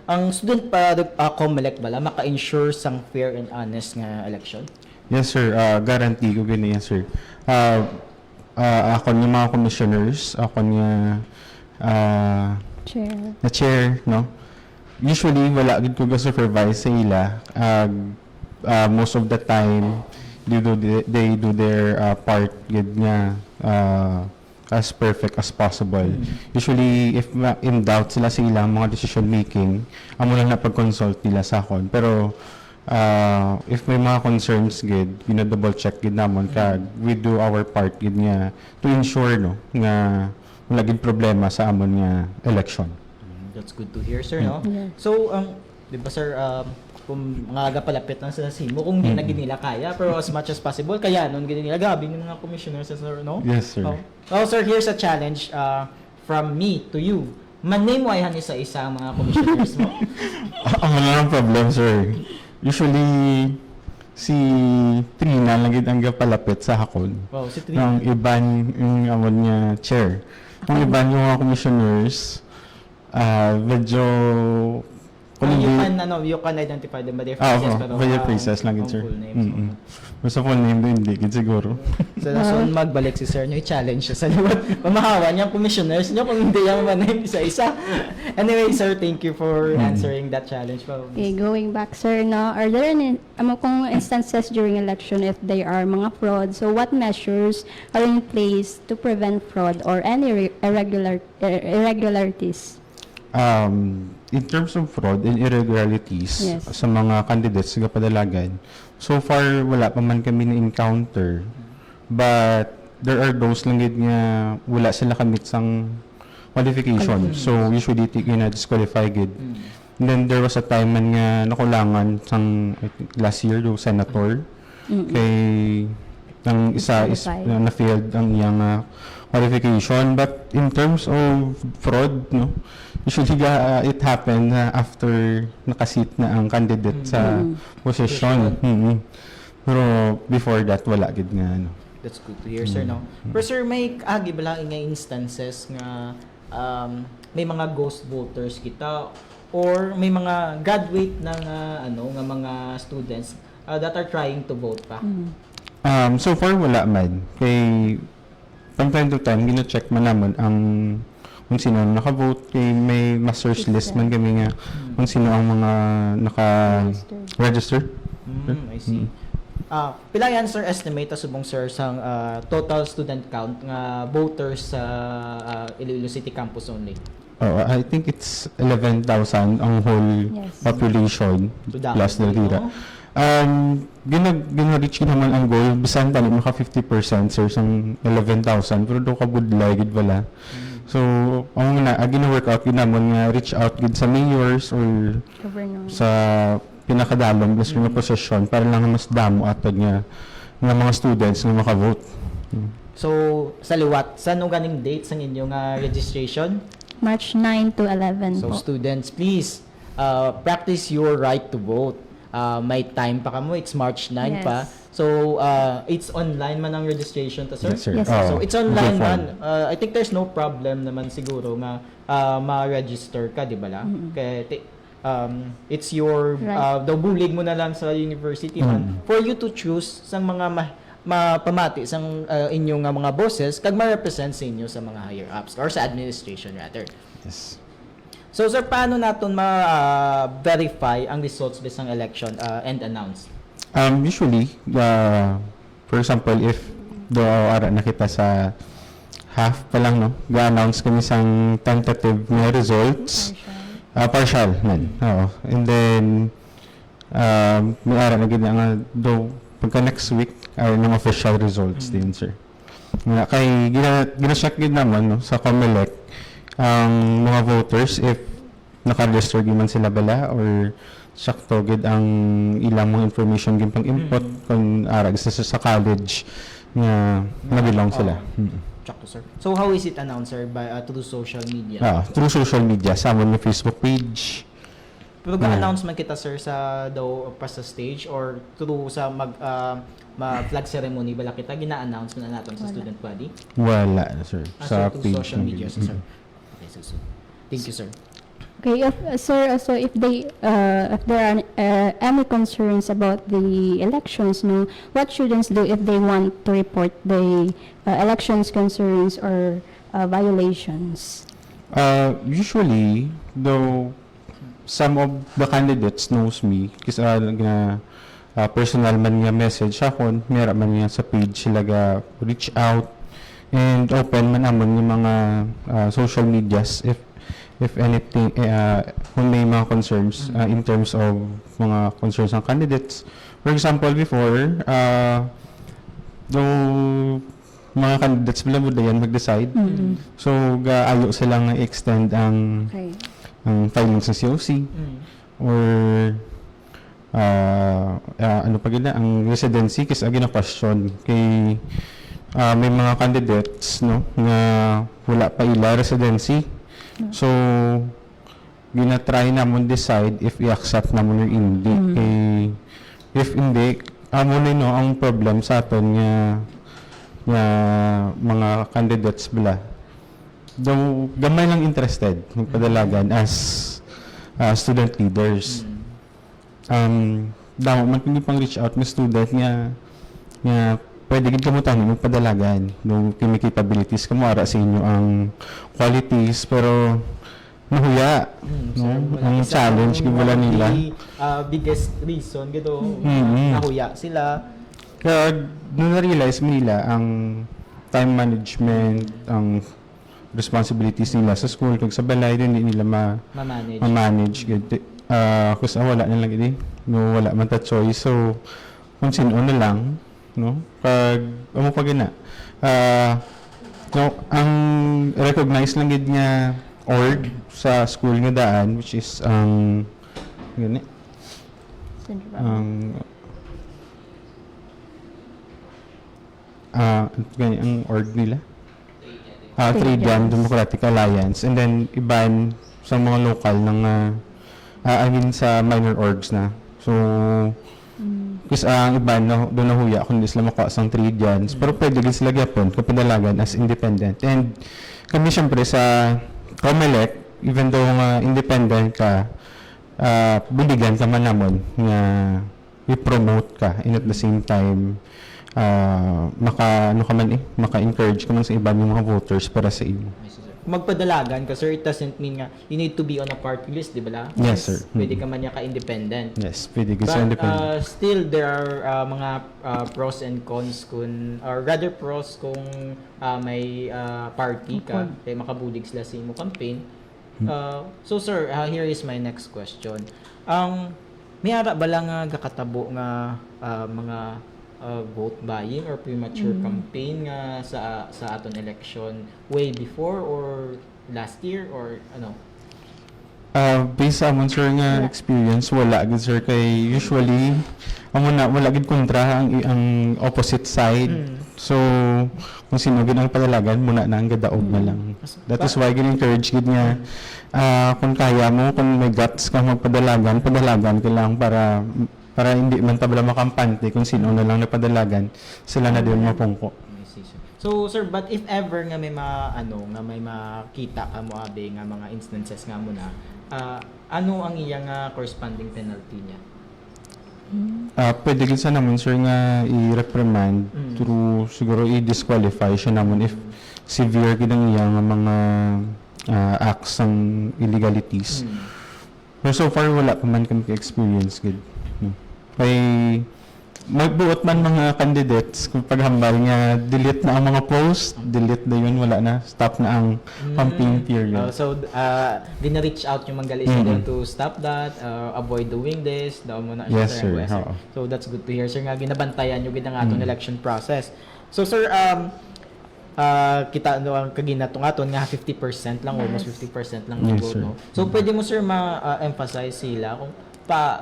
[SPEAKER 4] ang student COMELEC bala maka-ensure sang fair and honest nga election?
[SPEAKER 11] Yes, sir. Guarantee ko ganyan, sir. Ako ng mga commissioners, ako nga chair, no? Usually, wala gid ko ga-supervise sa ila. Most of the time, they do their part gid nga as perfect as possible. Usually, if in doubt sila sa ilang mga decision making, amo lang na pag-consult nila sa akon. Pero if may mga concerns gid, double check gid namon kag we do our part gid nga to ensure no nga wala gid problema sa amon nga election.
[SPEAKER 4] That's good to hear, sir, no?
[SPEAKER 5] Yeah.
[SPEAKER 4] So, di ba, sir, kung mga palapit lang sa simo, kung hindi na nila kaya, pero as much as possible, kaya nun gini nila gabi ng mga commissioners, sir, no?
[SPEAKER 11] Yes, sir.
[SPEAKER 4] Oh, sir, here's a challenge from me to you. Man-name wayhan isa-isa ang mga commissioners mo.
[SPEAKER 11] Ang wala ng problem, sir. Usually, si Trina lang gid ang gapalapit sa hakon.
[SPEAKER 4] Wow, si Trina.
[SPEAKER 11] Ang iban yung amon niya chair. Ang iban yung mga commissioners, medyo
[SPEAKER 4] You can identify them by their faces, pero
[SPEAKER 11] by their faces lang gid, sir.
[SPEAKER 4] full names.
[SPEAKER 11] Basta full name din, hindi gid siguro.
[SPEAKER 4] So, so magbalik si sir nyo, i-challenge siya sa liwat. Pamahawan niyang commissioners nyo kung hindi yung maname isa-isa. Anyway, sir, thank you for answering that challenge.
[SPEAKER 5] Okay, going back, sir, no, are there any kung instances during election if they are mga fraud, so what measures are in place to prevent fraud or any irregularities?
[SPEAKER 11] In terms of fraud and irregularities
[SPEAKER 5] Yes.
[SPEAKER 11] sa mga candidates sa padalagan, so far wala pa man kami na-encounter. But there are those lang gid nga wala sila kamit sang qualification. So usually disqualify gid. And then there was a time man nga nakulangan sang I think last year do senator kay ang isa is na failed ang iyang qualification. But in terms of fraud, no, usually it happened after nakasit na ang candidate sa position. Pero before that, wala gid nga. No.
[SPEAKER 4] That's good to hear, sir, no? Pero sir, may agi ba lang nga instances nga may mga ghost voters kita or may mga graduate na nga mga students that are trying to vote pa?
[SPEAKER 11] So far, wala man. Kay from time to time, gina-check man naman ang kung sino ang naka-vote. Kay may master's list man kami nga kung sino ang mga naka-register.
[SPEAKER 4] I see. Pila yan, sir, estimate subong sir sang total student count nga voters sa Iloilo City campus only?
[SPEAKER 11] I think it's 11,000 ang whole population plus the Lira. Gina-reach naman ang goal bisan tani maka 50% sir sang 11,000 pero do ka budlay gid wala. So ang gina-work out gid namon nga reach out gid sa mayors or sa pinakadalong plus yung position para lang mas damo atod nga mga students nga maka-vote.
[SPEAKER 4] So sa liwat, saan ganing date sang inyong registration?
[SPEAKER 5] March 9 to 11
[SPEAKER 4] So
[SPEAKER 5] po.
[SPEAKER 4] students, please practice your right to vote. May time pa kamo, it's March 9
[SPEAKER 5] Yes.
[SPEAKER 4] pa. So it's online man ang registration to, sir?
[SPEAKER 11] Yes, sir.
[SPEAKER 5] Yes,
[SPEAKER 11] Oo.
[SPEAKER 4] So it's online
[SPEAKER 11] Google
[SPEAKER 4] man.
[SPEAKER 11] Form.
[SPEAKER 4] I think there's no problem naman siguro nga ma-register ka, di ba la? Kaya it's your
[SPEAKER 5] Right.
[SPEAKER 4] bulig mo na lang sa university man for you to choose sang mga mapamati sang inyong mga bosses kag ma-represent sa inyo sa mga higher ups or sa administration rather.
[SPEAKER 11] Yes.
[SPEAKER 4] So sir, paano natin ma-verify ang results bisang election and announce?
[SPEAKER 11] Usually, for example, if do ara na kita sa half pa lang, no? Ga-announce kami sang tentative na results. Partial man. Oo. And then, may ara na gina nga, do, pagka next week, ay ng official results din, sir. Nga, kay, gina-check din naman, no, sa COMELEC, ang mga voters, if naka-register man sila bala, or sakto gid ang ilang mga information gid pang input kung arag sa college nga na-belong sila.
[SPEAKER 4] Sakto, sir. So how is it announced, sir? By through social media?
[SPEAKER 11] Through social media, sa amon yung Facebook page.
[SPEAKER 4] Pero ga-announce man kita, sir, sa daw pa sa stage or through sa flag ceremony bala kita gina-announce na natin sa student body?
[SPEAKER 11] Wala, sir. Sa
[SPEAKER 4] through
[SPEAKER 11] page
[SPEAKER 4] social
[SPEAKER 11] ng
[SPEAKER 4] media,
[SPEAKER 11] gid.
[SPEAKER 4] sir. Okay, so thank you, sir.
[SPEAKER 5] Okay, sir, so if there are any concerns about the elections, no, what students do if they want to report the elections concerns or violations?
[SPEAKER 11] Usually, though some of the candidates knows me kasi na personal man nga message ako, meron man nga sa page sila ga reach out and open man amon yung mga social medias if anything kung may mga concerns in terms of mga concerns ng candidates. For example, before though mga candidates bila mo yan mag-decide. So gaayo silang extend ang filings sa COC or ano pa gila ang residency kasi agin na question kay may mga candidates no nga wala pa ila residency. So gina-try namon decide if i-accept namon or hindi. Kay if hindi amo na no ang problem sa aton nga mga candidates bala. Though gamay lang interested magpadalagan as student leaders. Daw man kundi pang reach out ng student nga pwede gid kamo tanong magpadalagan no kini capabilities kamo ara sa inyo ang qualities pero nahuya no? Ang challenge gid wala nila
[SPEAKER 4] biggest reason gito nahuya sila
[SPEAKER 11] kaya na-realize nila ang time management ang responsibilities nila sa school kag sa balay din nila ma-manage gid kasi wala na lang gid no wala man ta choice so kung sino na lang no pag amo pa gina no ang recognize lang gid nga org sa school nga daan which is gani ang org nila Tridian Democratic Alliance and then iban sa mga local ng I mean sa minor orgs na so kasi ang iban doon nahuya kung hindi sila makuha sang Tridians pero pwede din sila gyapon kapadalagan as independent and kami syempre sa COMELEC even though independent ka buligan ka man namon nga i-promote ka and at the same time maka-encourage ka man sa iba yung mga voters para sa inyo.
[SPEAKER 4] Magpadalagan ka, sir, it doesn't mean nga you need to be on a party list, di ba la?
[SPEAKER 11] Yes, sir.
[SPEAKER 4] Pwede ka man niya ka-independent.
[SPEAKER 11] Yes, pwede ka
[SPEAKER 4] But
[SPEAKER 11] independent.
[SPEAKER 4] still, there are mga pros and cons or rather pros kung may party ka, kaya makabulig sila sa imo campaign. So, sir, here is my next question. May ara ba lang gakatabo nga mga vote buying or premature campaign nga sa aton election way before or last year or ano?
[SPEAKER 11] Based sa amon sir nga experience wala gid sir kay usually amo na wala gid kontra ang opposite side. So kung sino gid ang padalagan muna na ang gadaog na lang. That is why gin-encourage gid nga kung kaya mo, kung may guts ka magpadalagan, padalagan ka lang para hindi man tabla makampante kung sino na lang napadalagan, sila na din mapungko.
[SPEAKER 4] So sir, but if ever nga may may makita ka mo abi nga mga instances nga mo na, ano ang iyang corresponding penalty niya?
[SPEAKER 11] Pwede gid sa naman sir nga i-reprimand through siguro i-disqualify siya naman if severe gid ang iyang mga acts ng illegalities. Pero so far wala pa man kami ka-experience gid. Kay magbuot man mga candidates kung paghambal nga delete na ang mga post, delete na yun, wala na, stop na ang campaign period.
[SPEAKER 4] So dina-reach out yung mga listener to stop that, avoid doing this, daw mo na siya,
[SPEAKER 11] Yes, sir.
[SPEAKER 4] So that's good to hear, sir, nga ginabantayan yung ang atong election process. So sir, kita ang kaginatong aton nga 50% lang, almost 50% lang ng
[SPEAKER 11] Yes,
[SPEAKER 4] vote,
[SPEAKER 11] sir.
[SPEAKER 4] no? So pwede mo sir ma-emphasize sila kung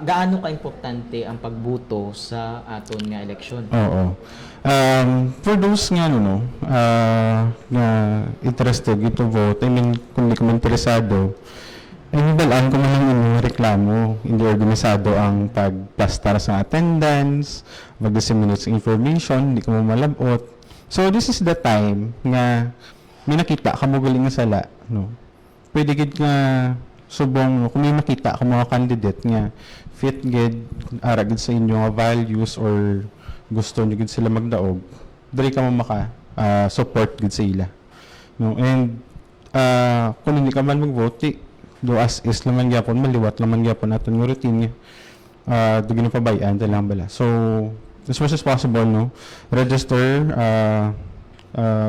[SPEAKER 4] gaano ka-importante ang pagbuto sa aton nga eleksyon?
[SPEAKER 11] Oo. For those nga nga interested to vote, I mean, kung di ka man interesado, balaan ko man lang yung reklamo, hindi organisado ang pagplastar sa attendance, mag-disseminate sa information, hindi ka mo malabot. So, this is the time nga may nakita ka mo galing nga sala, no? Pwede gid nga subong kung may makita ka mga candidate nga fit gid ara gid sa inyo nga values or gusto niyo gid sila magdaog, dali ka mo maka support gid sa ila, no? And kung hindi ka man mag-vote, do as is naman gyapon, maliwat naman gyapon naton nga routine nga do ginapabayan lang bala. So as much as possible, no, register,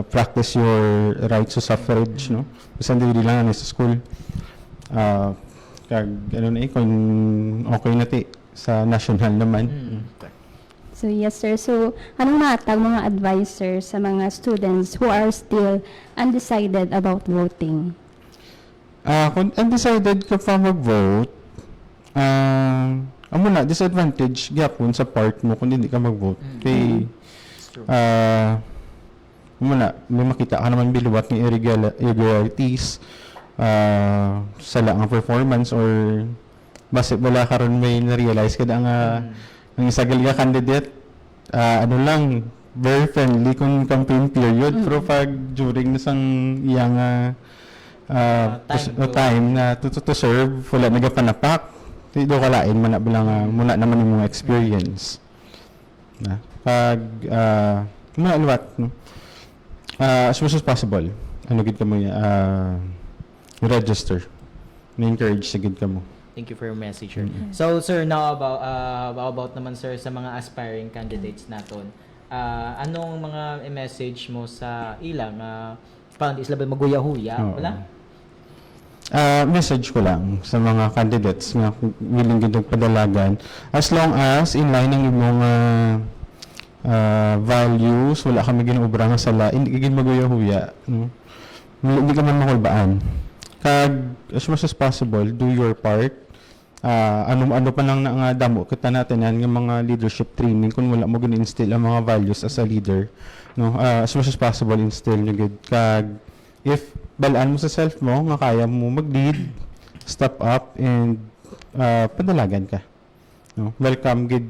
[SPEAKER 11] practice your rights to suffrage, no, kasi hindi lang sa school. Kung okay na sa national naman.
[SPEAKER 5] So yes sir, so anong matag mga advisor sa mga students who are still undecided about voting?
[SPEAKER 11] Kung undecided ka pa mag-vote, amo na disadvantage gyapon sa part mo kung hindi ka mag-vote. Kay muna may makita ka naman biluwat ng irregularities sa lang ang performance or base wala karon may na-realize kada ang isagal nga candidate lang very friendly kung campaign period pero pag during na sang iyang time na to serve wala nagapanapak do kalain man na bilang muna naman yung mga experience na pag muna alwat, no? As much as possible gid ka mo register. Na-encourage sa gid ka mo.
[SPEAKER 4] Thank you for your message, sir. So, sir, now about naman, sir, sa mga aspiring candidates naton. Anong mga message mo sa ilang parang di sila ba maguya-huya? Wala?
[SPEAKER 11] Message ko lang sa mga candidates nga willing gid padalagan as long as in line ang imong values, wala kami ginobra nga sala, hindi gid maguya-huya, no? Hindi ka man makulbaan. Kag as much as possible, do your part. Ano pa lang na nga damo kita natin yan ng mga leadership training kung wala mo gin-instill ang mga values as a leader, no? As much as possible instill nyo gid. Kag if balaan mo sa self mo nga kaya mo mag-lead, step up and padalagan ka, no? Welcome gid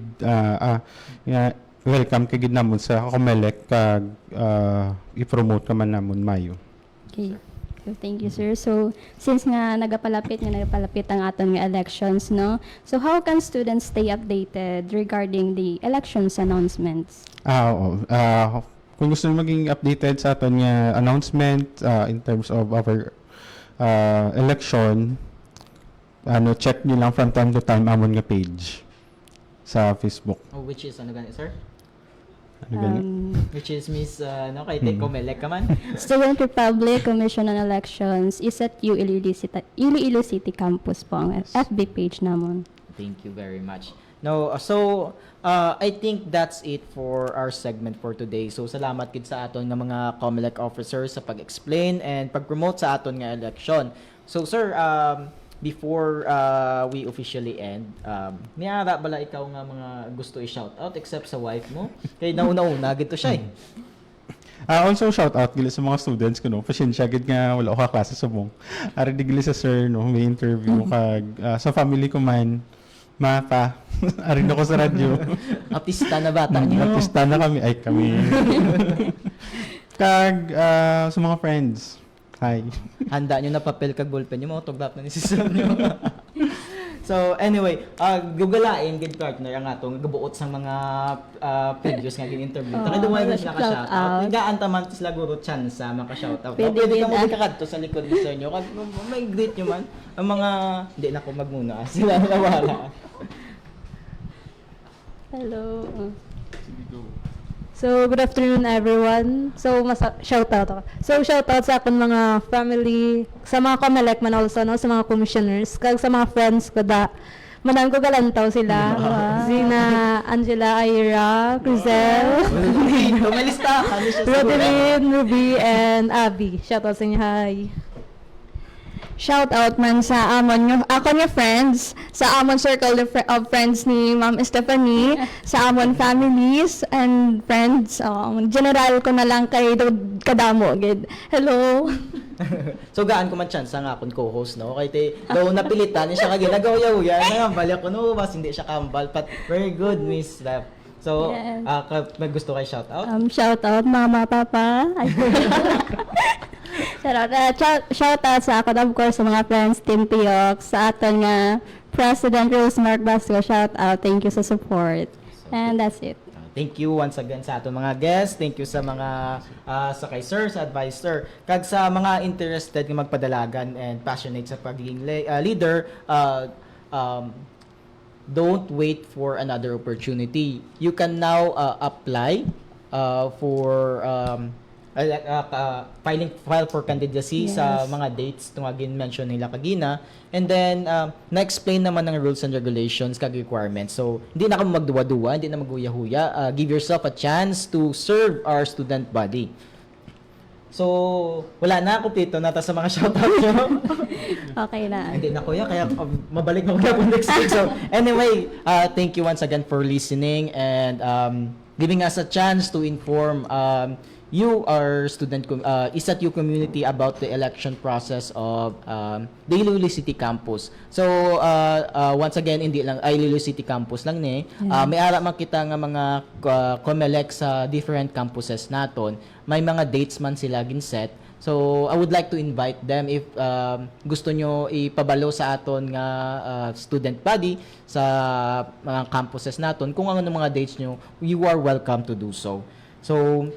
[SPEAKER 11] welcome ka gid namon sa COMELEC kag i-promote ka man namon mayo.
[SPEAKER 5] Okay. So, thank you, sir. So, since nga nagapalapit ang aton nga elections, no? So, how can students stay updated regarding the elections announcements?
[SPEAKER 11] Kung gusto nyo maging updated sa aton nga announcement in terms of our election, check nyo lang from time to time amon nga page sa Facebook.
[SPEAKER 4] Which is, ganit, sir?
[SPEAKER 5] Which
[SPEAKER 4] is Miss kay COMELEC ka man.
[SPEAKER 5] Student Republic Commission on Elections is at Iloilo City Campus po ang FB page namon.
[SPEAKER 4] Thank you very much. No, so I think that's it for our segment for today. So salamat gid sa aton nga mga COMELEC officers sa pag-explain and pag-promote sa aton nga election. So sir, before we officially end, niyara bala ikaw nga mga gusto i-shoutout except sa wife mo? Kaya nauna-una, gito siya eh.
[SPEAKER 11] Also shout out gila sa mga students ko no. Pasensya gid nga wala ko kaklase sa mong. Ari di gila sa sir no, may interview kag sa family ko man mapa. Ari na ko sa radyo.
[SPEAKER 4] Artista na bata niyo.
[SPEAKER 11] Artista na kami ay kami. Kag sa mga friends. Hi.
[SPEAKER 4] Handa nyo na papel kag ballpen yung mga tuglap na ni Sisam nyo. So anyway, gugalain gid partner ang atong gabuot sa mga previous nga gin-interview. Taka duman na sila ka shoutout. Higaan taman sila guro chance maka shoutout. Pwede ka mo kakadto sa likod ni sir nyo. Kag may greet nyo man ang mga hindi na ko magmuna. Sila na wala.
[SPEAKER 9] Hello. So, good afternoon everyone. So, shoutout ako. So, shoutout sa akong mga family, sa mga COMELEC man also, no? Sa mga commissioners, kag sa mga friends ko da. Manang ko galantaw sila. Zina, Angela, Ira, Crizel,
[SPEAKER 4] Kumalista.
[SPEAKER 10] Rodelyn, Ruby, and Abby. Shoutout sa inyo, hi. Shout out man sa amon ako niya friends, sa amon circle of friends ni Ma'am Stephanie, sa amon families and friends. General ko na lang kay kadamo gid. Hello.
[SPEAKER 4] So gaan ko man chance ang akong co-host no. Kay te daw napilitan niya siya kag ginagaw-yaw na balik ko no, bas hindi siya kambal but very good Miss Love. So,
[SPEAKER 5] Yes.
[SPEAKER 4] may gusto kay shout out?
[SPEAKER 5] Shout out mama, papa. Shout out sa ako, of course, sa mga friends, Team Piyok, sa aton nga President Rosemark Basco, shout out. Thank you sa support. And that's it.
[SPEAKER 4] Thank you once again sa ato mga guests. Thank you sa mga sa kay sir, sa advisor. Kag sa mga interested nga magpadalagan and passionate sa pagiging leader, don't wait for another opportunity. You can now apply for file for candidacy sa mga dates itong agin mention nila kagina, and then na-explain naman ng rules and regulations kag requirements. So hindi na ka magduwa-duwa, hindi na maghuya-huya. Give yourself a chance to serve our student body. So wala na, kumpleto na ta sa mga shoutout nyo.
[SPEAKER 5] Okay na.
[SPEAKER 4] Hindi na kuya, kaya mabalik na kuya next week. So anyway, thank you once again for listening and giving us a chance to inform you, our student, ISATU community about the election process of the Iloilo City Campus. So, once again, hindi lang, Iloilo City Campus lang ni. May ara makita nga mga COMELEC sa different campuses naton. May mga dates man sila ginset. So, I would like to invite them if gusto nyo ipabalo sa aton nga student body sa mga campuses naton. Kung ano mga dates nyo, you are welcome to do so. So,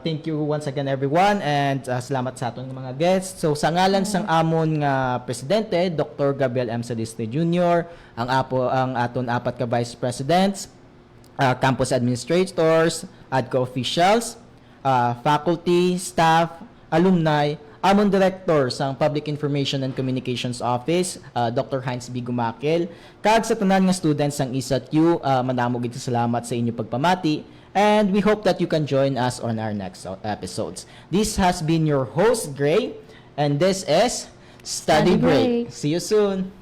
[SPEAKER 4] thank you once again everyone and salamat sa aton mga guests. So sa ngalan sang amon nga presidente Dr. Gabriel M. Sadiste Jr., ang aton apat ka vice presidents, campus administrators, ADCO officials, faculty, staff, alumni, amon director sang Public Information and Communications Office, Dr. Heinz B. Gumakel, kag sa tanan nga students sang ISATU, manamo gid salamat sa inyo pagpamati. And we hope that you can join us on our next episodes. This has been your host, Gray, and this is Study Break. See you soon.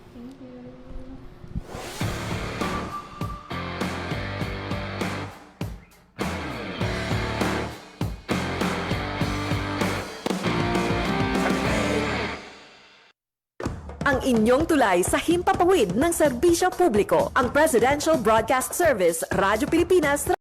[SPEAKER 12] Ang inyong tulay sa himpapawid ng serbisyo publiko, ang Presidential Broadcast Service, Radyo Pilipinas.